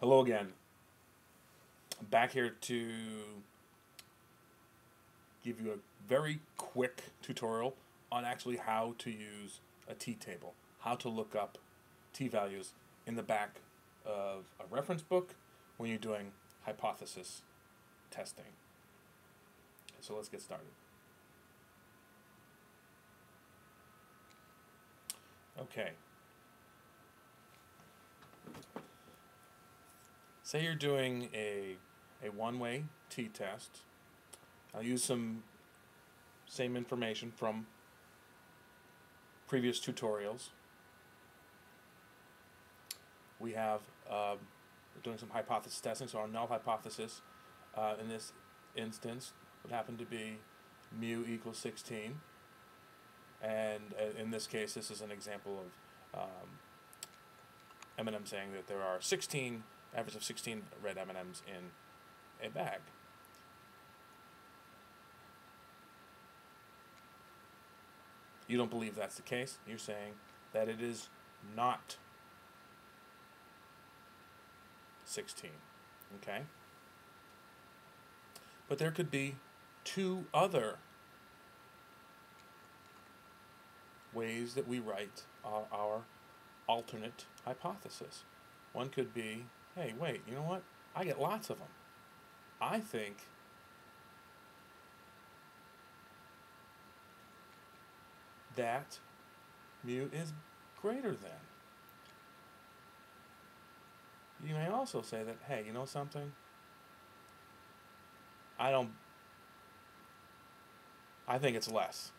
Hello again. I'm back here to give you a very quick tutorial on actually how to use a t-table, how to look up t-values in the back of a reference book when you're doing hypothesis testing. So let's get started. Okay. Say you're doing a one-way t-test. I'll use some same information from previous tutorials. We have we're doing some hypothesis testing, so our null hypothesis in this instance would happen to be mu equals 16, and in this case this is an example of M&M saying that there are 16 average of 16 red M&Ms in a bag. You don't believe that's the case. You're saying that it is not 16. Okay? But there could be two other ways that we write our alternate hypothesis. One could be, hey, wait, you know what? I get lots of them. I think that mu is greater than. You may also say that, hey, you know something? I think it's less.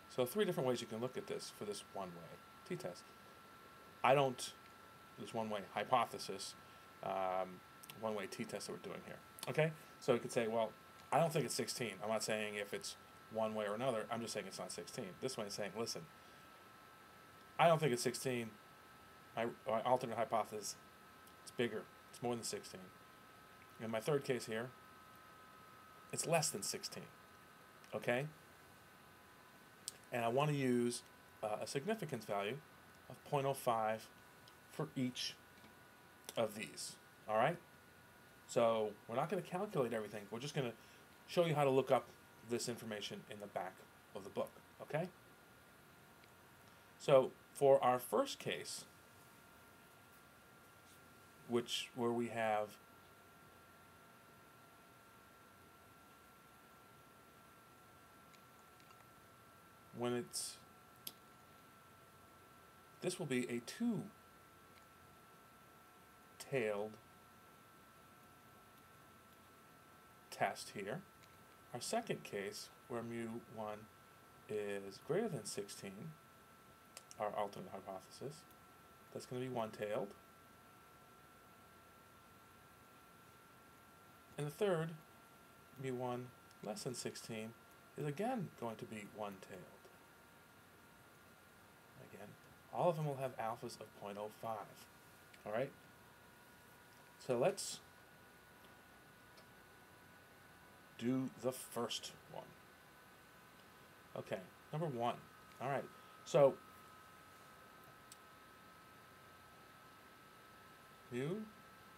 So 3 different ways you can look at this for this one-way t-test. This one-way hypothesis, one-way t-test that we're doing here. Okay? So you could say, well, I don't think it's 16. I'm not saying if it's one way or another. I'm just saying it's not 16. This way is saying, listen, I don't think it's 16. My alternate hypothesis, it's bigger. It's more than 16. In my third case here, it's less than 16. Okay? And I want to use a significance value of 0.05 for each of these. All right? So we're not going to calculate everything. We're just going to show you how to look up this information in the back of the book. Okay? So for our first case, where we have this will be a two-tailed test here. Our second case, where mu1 is greater than 16, our alternate hypothesis, that's going to be one-tailed. And the third, mu1 less than 16, is again going to be one-tailed. Again, all of them will have alphas of 0.05. All right? So let's do the first one. Okay, number 1. All right, so mu,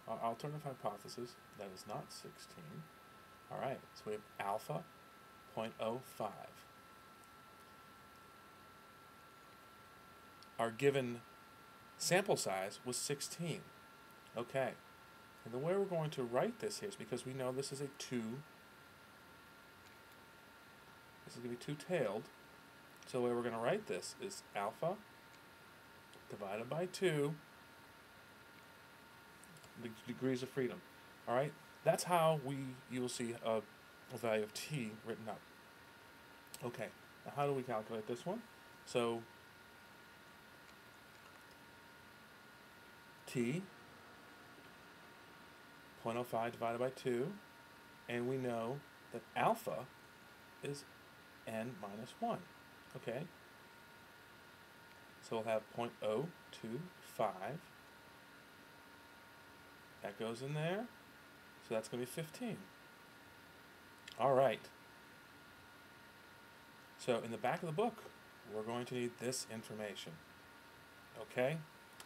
our alternative hypothesis, that is not 16. All right, so we have alpha 0.05. Our given sample size was 16. Okay, and the way we're going to write this here is because we know this is a this is going to be two-tailed. So the way we're going to write this is alpha divided by 2 degrees of freedom. All right, that's how you will see a value of t written up. Okay, now how do we calculate this one? So t 0.05 divided by 2, and we know that alpha is n minus 1. Okay, so we'll have 0.025. That goes in there, so that's going to be 15. All right. So in the back of the book, we're going to need this information. Okay?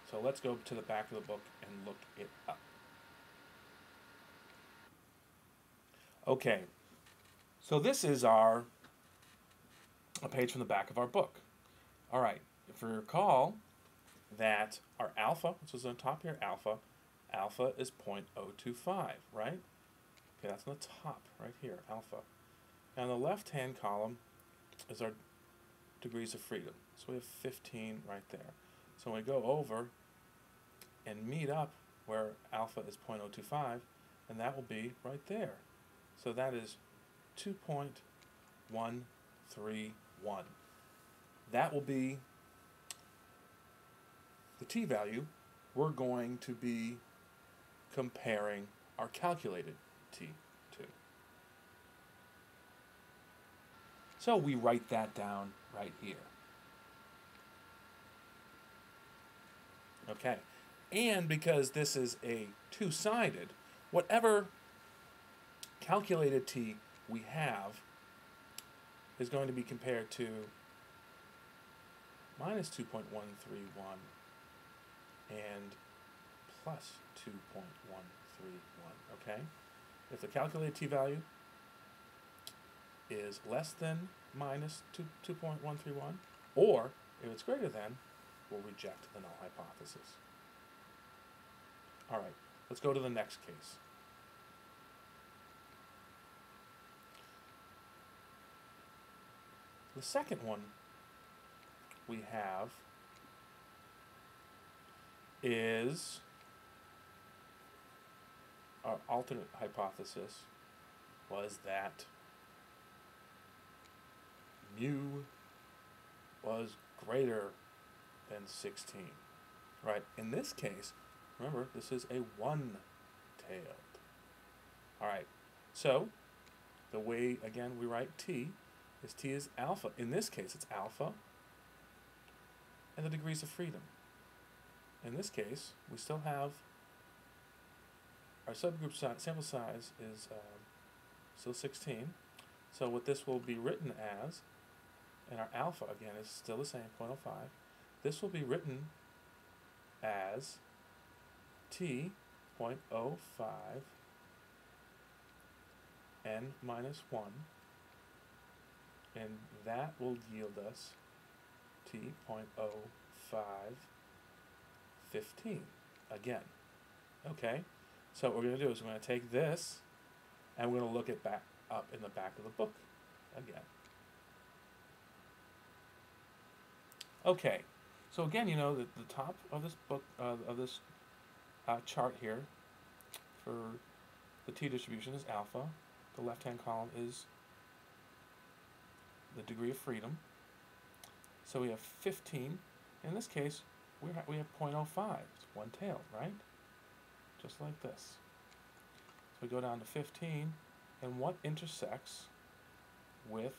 So let's go to the back of the book and look it up. Okay, so this is a page from the back of our book. All right, if you recall that our alpha, which is on top here, alpha is 0.025, right? Okay, that's on the top right here, alpha. Now in the left-hand column is our degrees of freedom. So we have 15 right there. So when we go over and meet up where alpha is 0.025, and that will be right there. So that is 2.131. That will be the t-value we're going to be comparing our calculated t to. So we write that down right here. Okay, and because this is a two-sided, whatever calculated t we have is going to be compared to minus 2.131 and plus 2.131, okay? If the calculated t-value is less than minus 2.131, or if it's greater than, we'll reject the null hypothesis. All right, let's go to the next case. The second one we have is our alternate hypothesis was that mu was greater than 16. Right, in this case, remember, this is a one-tailed. All right, so the way, again, we write t is alpha. In this case, it's alpha and the degrees of freedom. In this case, we still have our subgroup sample size is still 16. So what this will be written as, and our alpha, again, is still the same, 0.05. This will be written as t 0.05 n minus 1, and that will yield us t 0.05 15 again. Okay, so what we're going to do is we're going to take this and we're going to look it back up in the back of the book again. Okay, so again, you know that the top of this book, of this chart here for the t distribution is alpha. The left-hand column is the degree of freedom. So we have 15. In this case, we have 0.05. It's one-tailed, right? Just like this. So we go down to 15, and what intersects with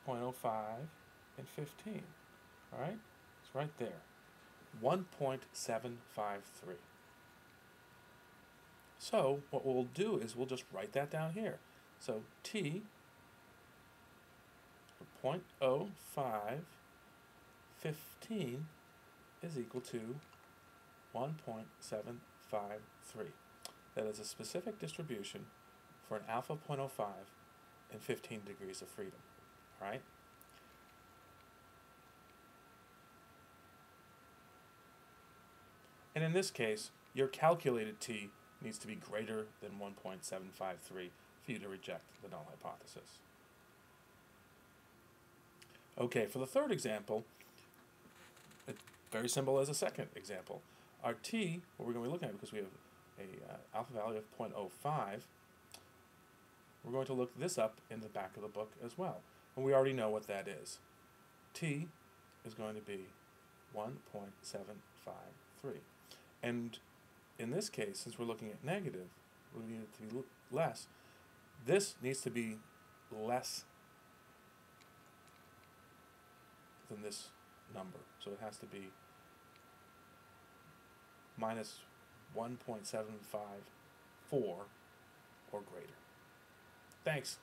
0.05 and 15? All right? It's right there. 1.753. So what we'll do is we'll just write that down here. So t 0.05 15 is equal to 1.753. That is a specific distribution for an alpha 0.05 and 15 degrees of freedom. All right? And in this case, your calculated t needs to be greater than 1.753 for you to reject the null hypothesis. Okay, for the third example, it's very simple as a second example. Our t, what we're going to be looking at, because we have a alpha value of 0.05, we're going to look this up in the back of the book as well. And we already know what that is. T is going to be 1.753. And in this case, since we're looking at negative, we need it to be less. This needs to be less than this number. So it has to be minus 1.754 or greater. Thanks.